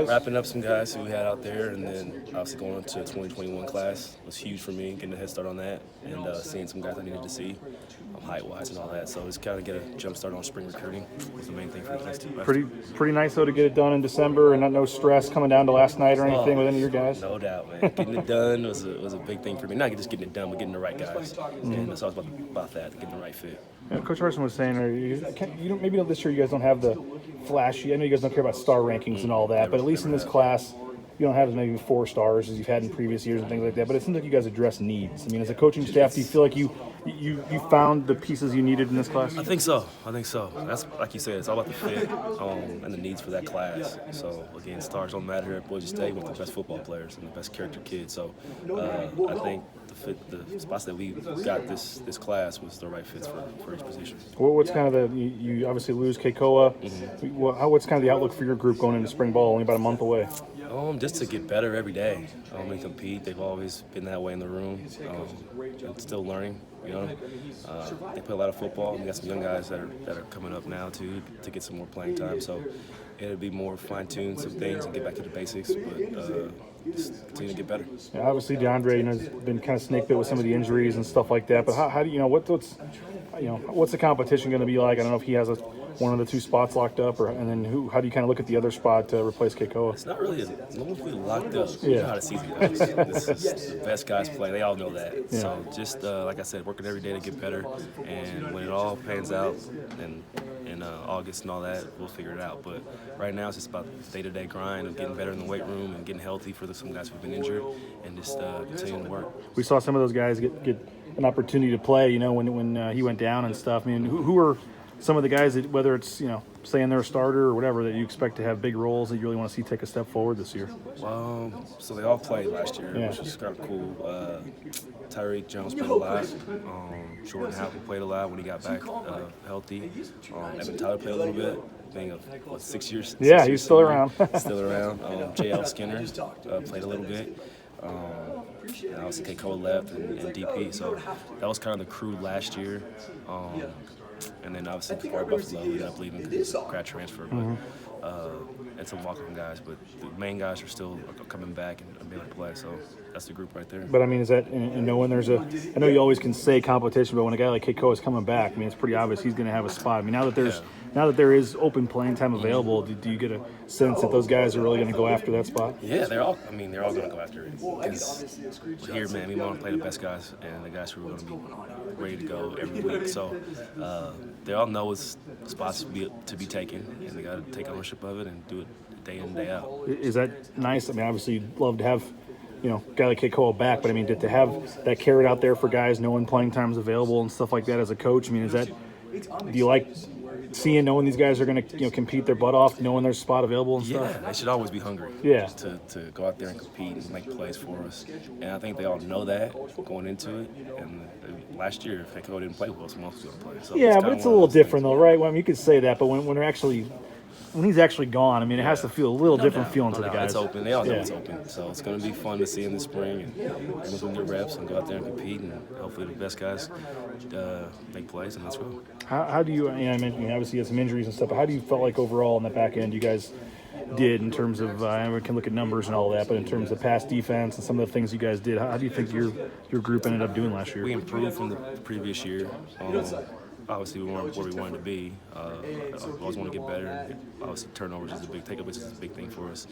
Wrapping up some guys who we had out there, and then obviously going into the 2021 class was huge for me, getting a head start on that, and seeing some guys I needed to see, height-wise and all that. So just kind of get a jump start on spring recruiting was the main thing for the next 2 months. Pretty nice though to get it done in December and no stress coming down to last night or anything with any of your guys. No doubt, man. Getting it done was a big thing for me. Not just getting it done, but getting the right guys, and it's all about that, getting the right fit. Yeah, Coach Harsin was saying, maybe this year you guys don't have the flashy. I know you guys don't care about star rankings and all that, but at least in this class, you don't have as many 4 stars as you've had in previous years and things like that. But it seems like you guys address needs. I mean, as a coaching staff, do you feel like you found the pieces you needed in this class? I think so. That's like you said, it's all about the fit and the needs for that class. So again, stars don't matter at Boise State with the best football players and the best character kids. So I think the spots that we got this class was the right fits for each position. What's kind of you obviously lose Keikoa. What's kind of the outlook for your group going into spring ball? Only about a month away. Just to get better every day. And compete. They've always been that way in the room. And still learning. They play a lot of football. We got some young guys that are coming up now too to get some more playing time. So it'll be more fine-tune some things and get back to the basics, but just continue to get better. Yeah, obviously DeAndre has been kind of snake bit with some of the injuries and stuff like that. But how do what's the competition going to be like? I don't know if he has one of the 2 spots locked up, and then how do you kind of look at the other spot to replace Keikoa? It's not really locked up. You know how the season goes. This is the best guys play. They all know that. Yeah. So just like I said, working every day to get better, and when it all pans out and in August and all that, we'll figure it out. But right now it's just about day-to-day grind of getting better in the weight room and getting healthy for some guys who've been injured, and just continuing to work. We saw some of those guys get an opportunity to play, when he went down and stuff. I mean, who are some of the guys that, whether it's, saying they're a starter or whatever, that you expect to have big roles that you really want to see take a step forward this year? So they all played last year, which was kind of cool. Tyreek Jones played a lot. Jordan Howell played a lot when he got back healthy. Evan Tyler played a little bit, being 6 years. Yeah, he's still around. Still around. J.L. Skinner played a little bit. Obviously Keikoa left and DP, so that was kind of the crew last year. And then obviously before Buffalo, we ended up leaving because it's a grad transfer. But and some walk-on guys, but the main guys are still coming back and being able to play. So that's the group right there. But I mean, is that and knowing I know you always can say competition, but when a guy like Keikoa is coming back, I mean, it's pretty obvious he's going to have a spot. I mean, now that there is open playing time available, do you get a sense that those guys are really going to go after that spot? Yeah, they're all going to go after it. Because here, man, we want to play the best guys and the guys who are going to be ready to go every week. So they all know it's spots to be taken, and they got to take ownership of it and do it day in and day out. Is that nice? I mean, obviously you'd love to have, a guy like Keikoa back, but I mean, to have that carrot out there for guys knowing playing time's available and stuff like that as a coach, I mean, do you like knowing these guys are going to compete their butt off, knowing their spot available and stuff? Yeah, they should always be hungry. Yeah. To go out there and compete and make plays for us, and I think they all know that going into it. And last year, if Keikoa didn't play well, someone else was going to play. So yeah, but it's a little different though, right? Well, I mean, you could say that, but when he's actually gone, I mean, it has to feel a little different feeling to the guys. It's open. They all know it's open. So it's going to be fun to see in the spring, and everyone's going to get reps and go out there and compete, and hopefully the best guys make plays, and let's go. How do you, I mentioned, obviously you had some injuries and stuff, but how do you feel like overall in the back end you guys did in terms of, we can look at numbers and all that, but in terms of pass defense and some of the things you guys did, how do you think your group ended up doing last year? We improved from the previous year. Obviously, we weren't where we wanted to be. I always want to get better. Obviously, turnovers is a big takeaways is a big thing for us.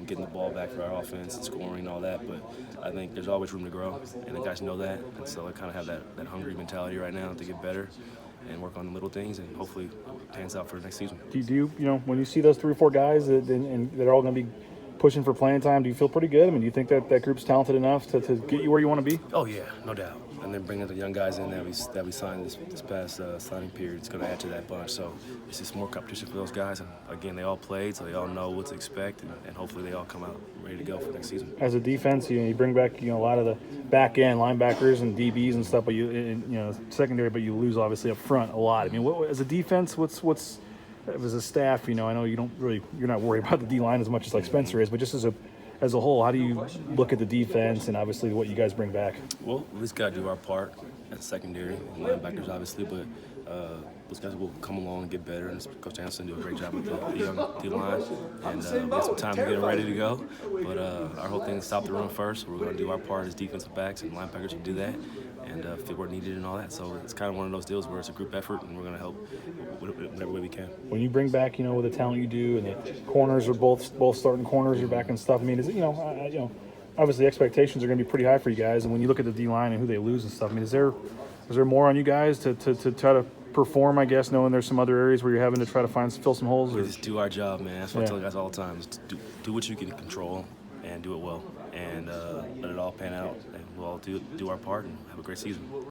Getting the ball back for our offense and scoring and all that. But I think there's always room to grow, and the guys know that. And so I kind of have that hungry mentality right now to get better and work on the little things, and hopefully it pans out for next season. Do you when you see those 3 or 4 guys and they're all going to be pushing for playing time, do you feel pretty good? I mean, do you think that group's talented enough to get you where you want to be? Oh yeah, no doubt. And then bringing the young guys in that we signed this past signing period, it's going to add to that bunch. So it's just more competition for those guys. And again, they all played, so they all know what to expect, and hopefully they all come out ready to go for next season. As a defense, you bring back a lot of the back end linebackers and DBs and stuff, but secondary, but you lose obviously up front a lot. I mean, as a defense, what's as a staff, I know you're not worried about the D line as much as like Spencer is, but just as a whole, how do you look at the defense and obviously what you guys bring back? Well, we just got to do our part at secondary and linebackers, obviously, but those guys will come along and get better, and Coach Anderson do a great job with the young D-line, and we have some time to get them ready to go. But our whole thing is stop the run first. We're going to do our part as defensive backs and linebackers to do that, and fit where needed and all that. So it's kind of one of those deals where it's a group effort, and we're going to help whatever way we can. When you bring back, with the talent you do, and the corners are both starting corners are back and stuff. I mean, is it, obviously expectations are going to be pretty high for you guys. And when you look at the D line and who they lose and stuff, I mean, is there more on you guys to try to perform? I guess, knowing there's some other areas where you're having to try to fill some holes. We just do our job, man. That's what I tell guys all the time: is to do what you can control and do it well, and let it all pan out, and we'll all do our part and have a great season.